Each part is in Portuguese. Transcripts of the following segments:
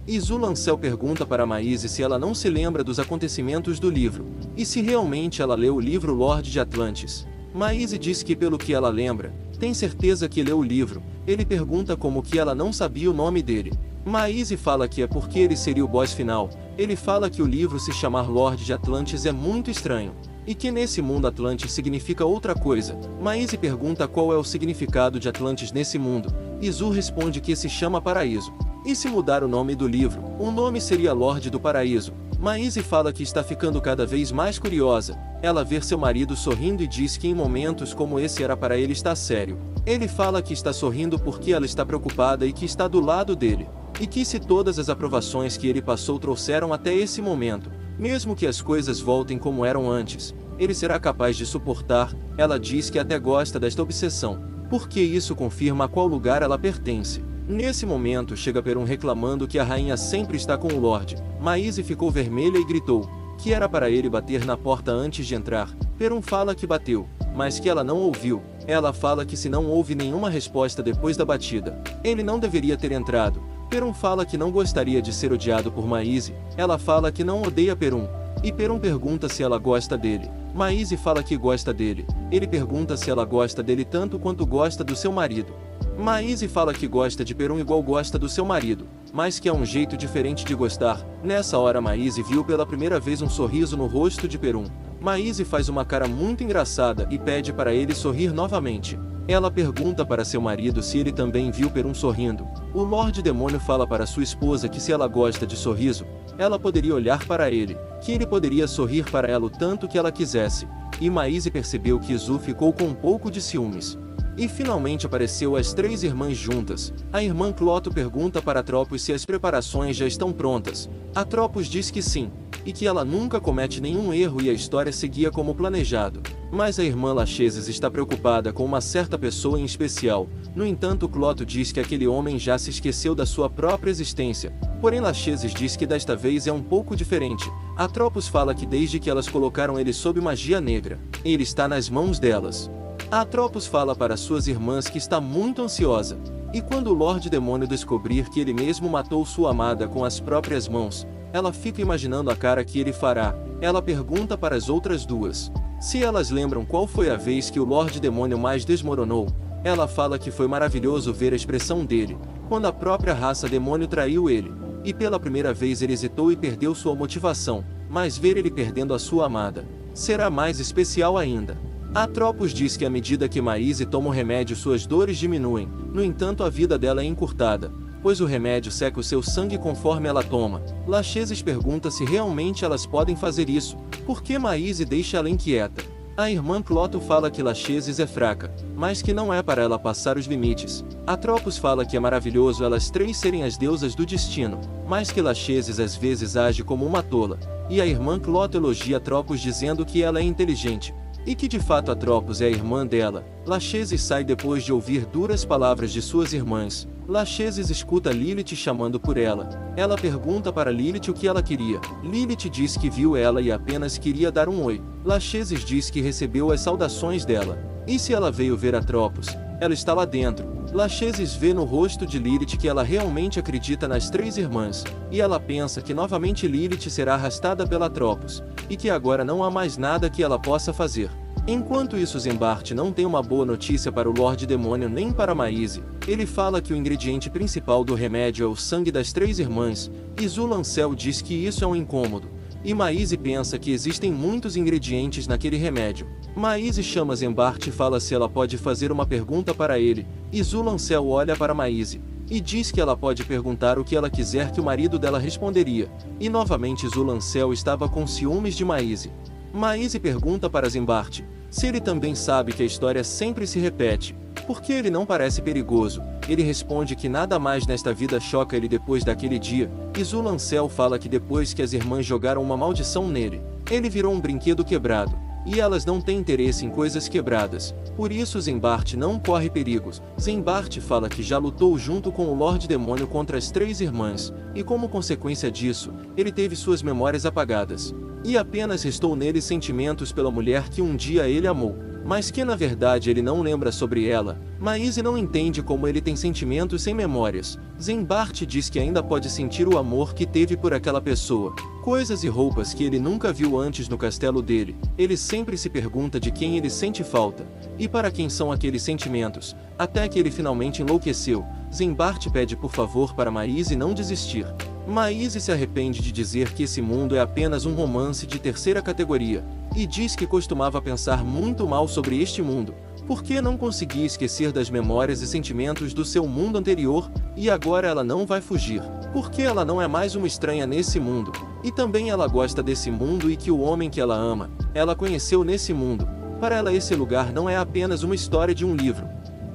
E Zulancel pergunta para Maíse se ela não se lembra dos acontecimentos do livro, e se realmente ela leu o livro Lorde de Atlantis. Maíse diz que pelo que ela lembra, tem certeza que leu o livro. Ele pergunta como que ela não sabia o nome dele. Maíse fala que é porque ele seria o boss final. Ele fala que o livro se chamar Lorde de Atlantis é muito estranho, e que nesse mundo Atlantis significa outra coisa. Maíse pergunta qual é o significado de Atlantis nesse mundo, e Zu responde que se chama Paraíso. E se mudar o nome do livro, o nome seria Lorde do Paraíso. Maíse fala que está ficando cada vez mais curiosa. Ela vê seu marido sorrindo e diz que em momentos como esse era para ele estar sério. Ele fala que está sorrindo porque ela está preocupada e que está do lado dele. E que se todas as aprovações que ele passou trouxeram até esse momento, mesmo que as coisas voltem como eram antes, ele será capaz de suportar. Ela diz que até gosta desta obsessão, porque isso confirma a qual lugar ela pertence. Nesse momento chega Perun reclamando que a rainha sempre está com o Lorde. Maíse ficou vermelha e gritou que era para ele bater na porta antes de entrar. Perun fala que bateu, mas que ela não ouviu. Ela fala que se não houve nenhuma resposta depois da batida, ele não deveria ter entrado. Perun fala que não gostaria de ser odiado por Maíse. Ela fala que não odeia Perun, e Perun pergunta se ela gosta dele. Maíse fala que gosta dele. Ele pergunta se ela gosta dele tanto quanto gosta do seu marido. Maíse fala que gosta de Perun igual gosta do seu marido, mas que há um jeito diferente de gostar. Nessa hora Maíse viu pela primeira vez um sorriso no rosto de Perun. Maíse faz uma cara muito engraçada e pede para ele sorrir novamente. Ela pergunta para seu marido se ele também viu Perun sorrindo. O Lorde Demônio fala para sua esposa que se ela gosta de sorriso, ela poderia olhar para ele, que ele poderia sorrir para ela o tanto que ela quisesse. E Maíse percebeu que Zu ficou com um pouco de ciúmes. E finalmente apareceu as três irmãs juntas. A irmã Cloto pergunta para Atropos se as preparações já estão prontas. Atropos diz que sim, e que ela nunca comete nenhum erro e a história seguia como planejado. Mas a irmã Lachesis está preocupada com uma certa pessoa em especial. No entanto, Cloto diz que aquele homem já se esqueceu da sua própria existência. Porém Lachesis diz que desta vez é um pouco diferente. Atropos fala que desde que elas colocaram ele sob magia negra, ele está nas mãos delas. Atropos fala para suas irmãs que está muito ansiosa. E quando o Lorde Demônio descobrir que ele mesmo matou sua amada com as próprias mãos, ela fica imaginando a cara que ele fará. Ela pergunta para as outras duas se elas lembram qual foi a vez que o Lorde Demônio mais desmoronou. Ela fala que foi maravilhoso ver a expressão dele, quando a própria raça demônio traiu ele. E pela primeira vez ele hesitou e perdeu sua motivação, mas ver ele perdendo a sua amada será mais especial ainda. Atropos diz que à medida que Maíse toma o remédio suas dores diminuem. No entanto, a vida dela é encurtada, pois o remédio seca o seu sangue conforme ela toma. Lachesis pergunta se realmente elas podem fazer isso, porque Maíse deixa ela inquieta. A irmã Cloto fala que Lachesis é fraca, mas que não é para ela passar os limites. Atropos fala que é maravilhoso elas três serem as deusas do destino, mas que Lachesis às vezes age como uma tola. E a irmã Cloto elogia Atropos dizendo que ela é inteligente, e que de fato Atropos é a irmã dela. Lachesis sai depois de ouvir duras palavras de suas irmãs. Lachesis escuta Lilith chamando por ela. Ela pergunta para Lilith o que ela queria. Lilith diz que viu ela e apenas queria dar um oi. Lachesis diz que recebeu as saudações dela. E se ela veio ver Atropos, ela está lá dentro. Lachesis vê no rosto de Lilith que ela realmente acredita nas três irmãs, e ela pensa que novamente Lilith será arrastada pela Atropos, e que agora não há mais nada que ela possa fazer. Enquanto isso, Zembart não tem uma boa notícia para o Lorde Demônio nem para Maíse. Ele fala que o ingrediente principal do remédio é o sangue das três irmãs, e Zulancel diz que isso é um incômodo. E Maíse pensa que existem muitos ingredientes naquele remédio. Maíse chama Zembart e fala se ela pode fazer uma pergunta para ele, e Zulancel olha para Maíse e diz que ela pode perguntar o que ela quiser que o marido dela responderia. E novamente Zulancel estava com ciúmes de Maíse. Maíse pergunta para Zembart se ele também sabe que a história sempre se repete, porque ele não parece perigoso. Ele responde que nada mais nesta vida choca ele depois daquele dia, e Zulancel fala que depois que as irmãs jogaram uma maldição nele, ele virou um brinquedo quebrado, e elas não têm interesse em coisas quebradas. Por isso Zembart não corre perigos. Zembart fala que já lutou junto com o Lorde Demônio contra as três irmãs, e como consequência disso, ele teve suas memórias apagadas. E apenas restou nele sentimentos pela mulher que um dia ele amou. mas que na verdade ele não lembra sobre ela. Maíse não entende como ele tem sentimentos sem memórias. Zembart diz que ainda pode sentir o amor que teve por aquela pessoa. Coisas e roupas que ele nunca viu antes no castelo dele. Ele sempre se pergunta de quem ele sente falta. E para quem são aqueles sentimentos? Até que ele finalmente enlouqueceu. Zembart pede por favor para Maíse não desistir. Maíse se arrepende de dizer que esse mundo é apenas um romance de terceira categoria. E diz que costumava pensar muito mal sobre este mundo, porque não conseguia esquecer das memórias e sentimentos do seu mundo anterior, e agora ela não vai fugir, porque ela não é mais uma estranha nesse mundo, e também ela gosta desse mundo e que o homem que ela ama, ela conheceu nesse mundo. Para ela esse lugar não é apenas uma história de um livro.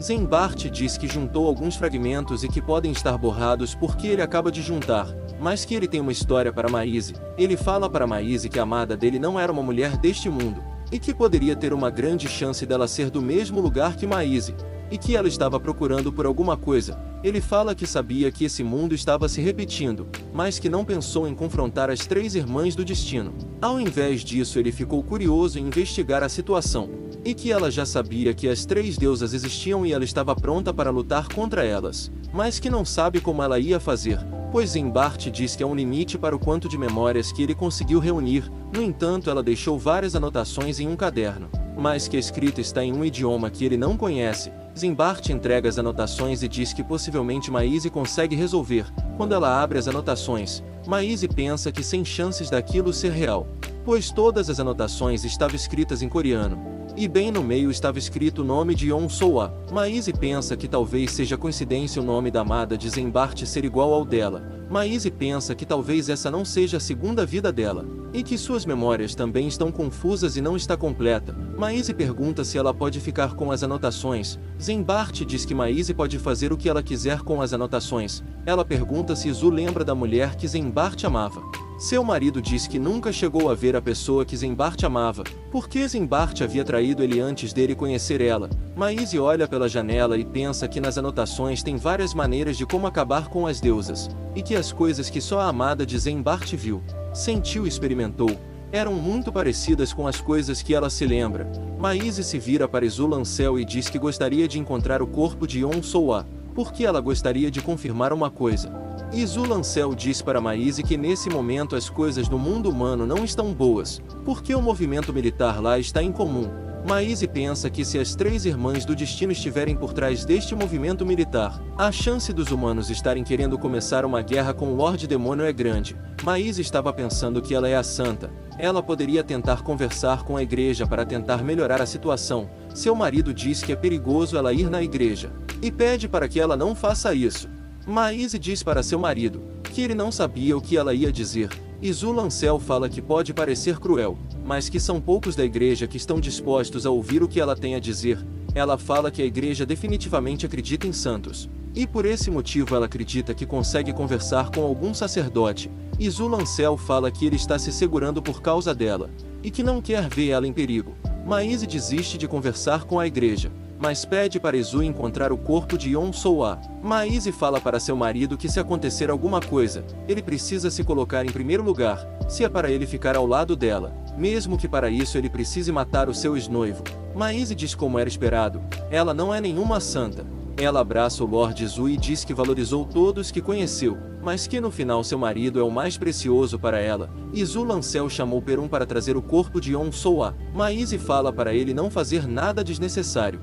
Zembart diz que juntou alguns fragmentos e que podem estar borrados porque ele acaba de juntar, mas que ele tem uma história para Maíse. Ele fala para Maíse que a amada dele não era uma mulher deste mundo, e que poderia ter uma grande chance dela ser do mesmo lugar que Maíse, e que ela estava procurando por alguma coisa. Ele fala que sabia que esse mundo estava se repetindo, mas que não pensou em confrontar as três irmãs do destino. Ao invés disso, ele ficou curioso em investigar a situação, e que ela já sabia que as três deusas existiam e ela estava pronta para lutar contra elas, mas que não sabe como ela ia fazer, pois Zembart diz que há um limite para o quanto de memórias que ele conseguiu reunir. No entanto, ela deixou várias anotações em um caderno, mas que a escrita está em um idioma que ele não conhece. Zembart entrega as anotações e diz que possivelmente Maíse consegue resolver. Quando ela abre as anotações, Maíse pensa que sem chances daquilo ser real, pois todas as anotações estavam escritas em coreano, e bem no meio estava escrito o nome de Yeon Soa. Maíse pensa que talvez seja coincidência o nome da amada de Zembart ser igual ao dela. Maíse pensa que talvez essa não seja a segunda vida dela, e que suas memórias também estão confusas e não está completa. Maíse pergunta se ela pode ficar com as anotações. Zembart diz que Maíse pode fazer o que ela quiser com as anotações. Ela pergunta se Izu lembra da mulher que Zembart amava. Seu marido diz que nunca chegou a ver a pessoa que Zembart amava, porque Zembart havia traído ele antes dele conhecer ela. Maíse olha pela janela e pensa que nas anotações tem várias maneiras de como acabar com as deusas, e que as coisas que só a amada de Zembart viu, sentiu e experimentou, eram muito parecidas com as coisas que ela se lembra. Maíse se vira para Izu Lancel e diz que gostaria de encontrar o corpo de Yeon Soa, porque ela gostaria de confirmar uma coisa. Izu Lancel diz para Maíse que nesse momento as coisas no mundo humano não estão boas, porque o movimento militar lá está incomum. Maíse pensa que se as três irmãs do destino estiverem por trás deste movimento militar, a chance dos humanos estarem querendo começar uma guerra com o Lorde Demônio é grande. Maíse estava pensando que ela é a santa. Ela poderia tentar conversar com a igreja para tentar melhorar a situação. Seu marido diz que é perigoso ela ir na igreja, e pede para que ela não faça isso. Maíse diz para seu marido que ele não sabia o que ela ia dizer. Izu Lancel fala que pode parecer cruel, mas que são poucos da igreja que estão dispostos a ouvir o que ela tem a dizer. Ela fala que a igreja definitivamente acredita em santos, e por esse motivo ela acredita que consegue conversar com algum sacerdote. Izu Lancel fala que ele está se segurando por causa dela, e que não quer ver ela em perigo. Maíse desiste de conversar com a igreja, mas pede para Izu encontrar o corpo de Yeon Soa. Maíse fala para seu marido que se acontecer alguma coisa, ele precisa se colocar em primeiro lugar, se é para ele ficar ao lado dela, mesmo que para isso ele precise matar o seu ex-noivo. Maíse diz como era esperado, ela não é nenhuma santa. Ela abraça o Lorde Izu e diz que valorizou todos que conheceu, mas que no final seu marido é o mais precioso para ela. Izu Lancel chamou Perun para trazer o corpo de Yeon Soa. Maíse fala para ele não fazer nada desnecessário.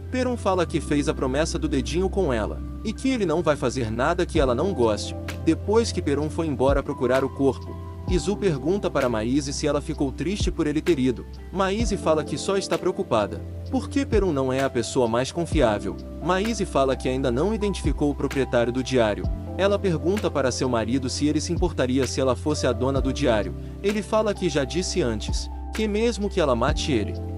Perun fala que fez a promessa do dedinho com ela, e que ele não vai fazer nada que ela não goste. Depois que Perun foi embora procurar o corpo, Izu pergunta para Maíse se ela ficou triste por ele ter ido. Maíse fala que só está preocupada, porque Perun não é a pessoa mais confiável. Maíse fala que ainda não identificou o proprietário do diário. Ela pergunta para seu marido se ele se importaria se ela fosse a dona do diário. Ele fala que já disse antes, que mesmo que ela mate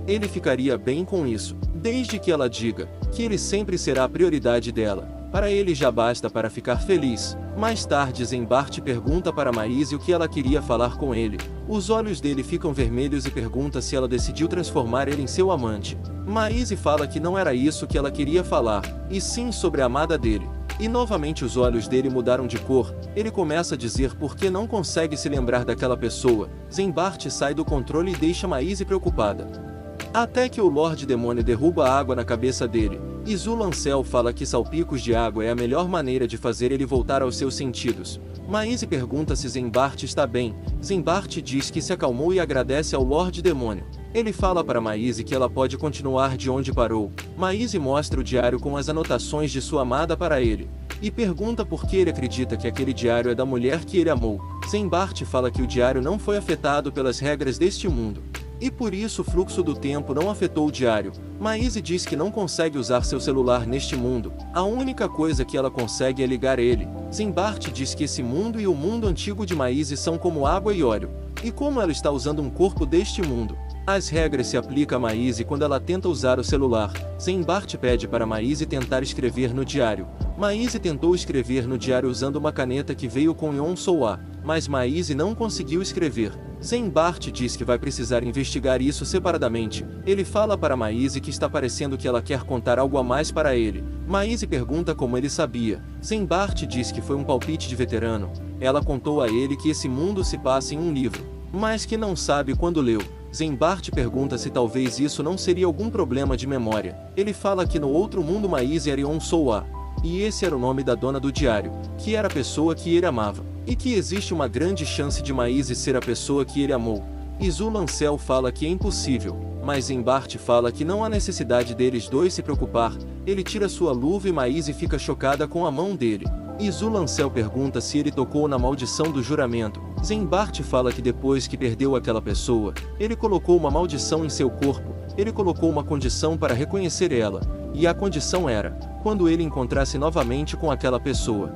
ele ficaria bem com isso, desde que ela diga que ele sempre será a prioridade dela. Para ele já basta para ficar feliz. Mais tarde Zembart pergunta para Maíse o que ela queria falar com ele. Os olhos dele ficam vermelhos e pergunta se ela decidiu transformar ele em seu amante. Maíse fala que não era isso que ela queria falar, e sim sobre a amada dele. E novamente os olhos dele mudaram de cor. Ele começa a dizer por que não consegue se lembrar daquela pessoa. Zembart sai do controle e deixa Maíse preocupada. Até que o Lorde Demônio derruba a água na cabeça dele, e Zulancel fala que salpicos de água é a melhor maneira de fazer ele voltar aos seus sentidos. Maíse pergunta se Zembart está bem. Zembart diz que se acalmou e agradece ao Lorde Demônio. Ele fala para Maíse que ela pode continuar de onde parou. Maíse mostra o diário com as anotações de sua amada para ele, e pergunta por que ele acredita que aquele diário é da mulher que ele amou. Zembart fala que o diário não foi afetado pelas regras deste mundo, e por isso o fluxo do tempo não afetou o diário. Maíse diz que não consegue usar seu celular neste mundo. A única coisa que ela consegue é ligar ele. Zembart diz que esse mundo e o mundo antigo de Maíse são como água e óleo. E como ela está usando um corpo deste mundo, as regras se aplicam a Maíse quando ela tenta usar o celular. Zembart pede para Maíse tentar escrever no diário. Maíse tentou escrever no diário usando uma caneta que veio com Yon Soa, mas Maíse não conseguiu escrever. Zembart diz que vai precisar investigar isso separadamente. Ele fala para Maíse que está parecendo que ela quer contar algo a mais para ele. Maíse pergunta como ele sabia. Zembart diz que foi um palpite de veterano. Ela contou a ele que esse mundo se passa em um livro, mas que não sabe quando leu. Zembart pergunta se talvez isso não seria algum problema de memória. Ele fala que no outro mundo Maíse era Yon Soa, e esse era o nome da dona do diário, que era a pessoa que ele amava, e que existe uma grande chance de Maíse ser a pessoa que ele amou. E Zulancel fala que é impossível, mas Zembart fala que não há necessidade deles dois se preocupar. Ele tira sua luva e Maíse fica chocada com a mão dele. E Zulancel pergunta se ele tocou na maldição do juramento. Zembart fala que depois que perdeu aquela pessoa, ele colocou uma maldição em seu corpo. Ele colocou uma condição para reconhecer ela, e a condição era quando ele encontrasse novamente com aquela pessoa.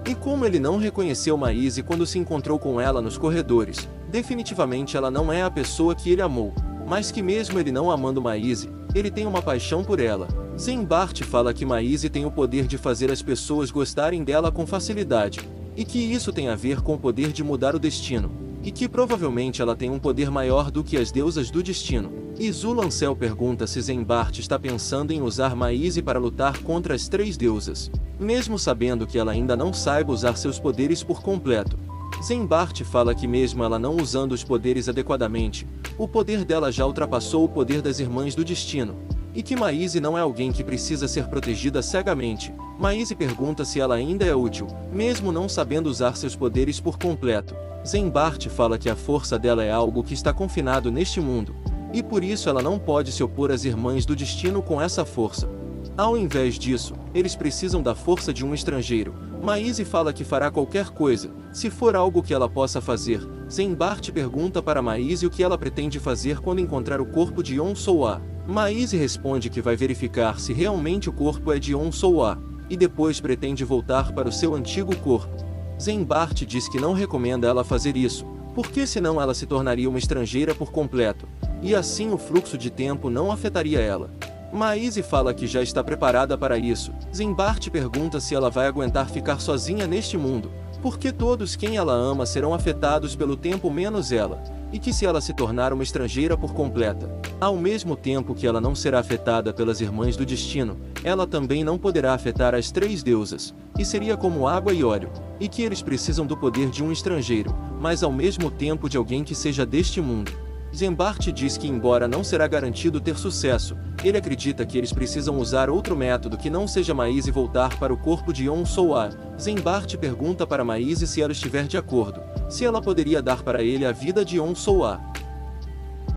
E como ele não reconheceu Maíse quando se encontrou com ela nos corredores, definitivamente ela não é a pessoa que ele amou, mas que mesmo ele não amando Maíse, ele tem uma paixão por ela. Zembart fala que Maíse tem o poder de fazer as pessoas gostarem dela com facilidade, e que isso tem a ver com o poder de mudar o destino, e que provavelmente ela tem um poder maior do que as deusas do destino. E Zulancel pergunta se Zembart está pensando em usar Maíse para lutar contra as três deusas, mesmo sabendo que ela ainda não saiba usar seus poderes por completo. Zembart fala que mesmo ela não usando os poderes adequadamente, o poder dela já ultrapassou o poder das Irmãs do Destino, e que Maíse não é alguém que precisa ser protegida cegamente. Maíse pergunta se ela ainda é útil, mesmo não sabendo usar seus poderes por completo. Zembart fala que a força dela é algo que está confinado neste mundo, e por isso ela não pode se opor às Irmãs do Destino com essa força. Ao invés disso, eles precisam da força de um estrangeiro. Maíse fala que fará qualquer coisa, se for algo que ela possa fazer. Zembart pergunta para Maíse o que ela pretende fazer quando encontrar o corpo de Yon Soa. Maíse responde que vai verificar se realmente o corpo é de Yon Soa, e depois pretende voltar para o seu antigo corpo. Zembart diz que não recomenda ela fazer isso, porque senão ela se tornaria uma estrangeira por completo, e assim o fluxo de tempo não afetaria ela. Maíse fala que já está preparada para isso. Zembart pergunta se ela vai aguentar ficar sozinha neste mundo, porque todos quem ela ama serão afetados pelo tempo menos ela, e que se ela se tornar uma estrangeira por completa, ao mesmo tempo que ela não será afetada pelas Irmãs do Destino, ela também não poderá afetar as três deusas, e seria como água e óleo, e que eles precisam do poder de um estrangeiro, mas ao mesmo tempo de alguém que seja deste mundo. Zembart diz que embora não será garantido ter sucesso, ele acredita que eles precisam usar outro método que não seja Maíse voltar para o corpo de Yon Soa. Zembart pergunta para Maíse se ela estiver de acordo, se ela poderia dar para ele a vida de Yon Soa.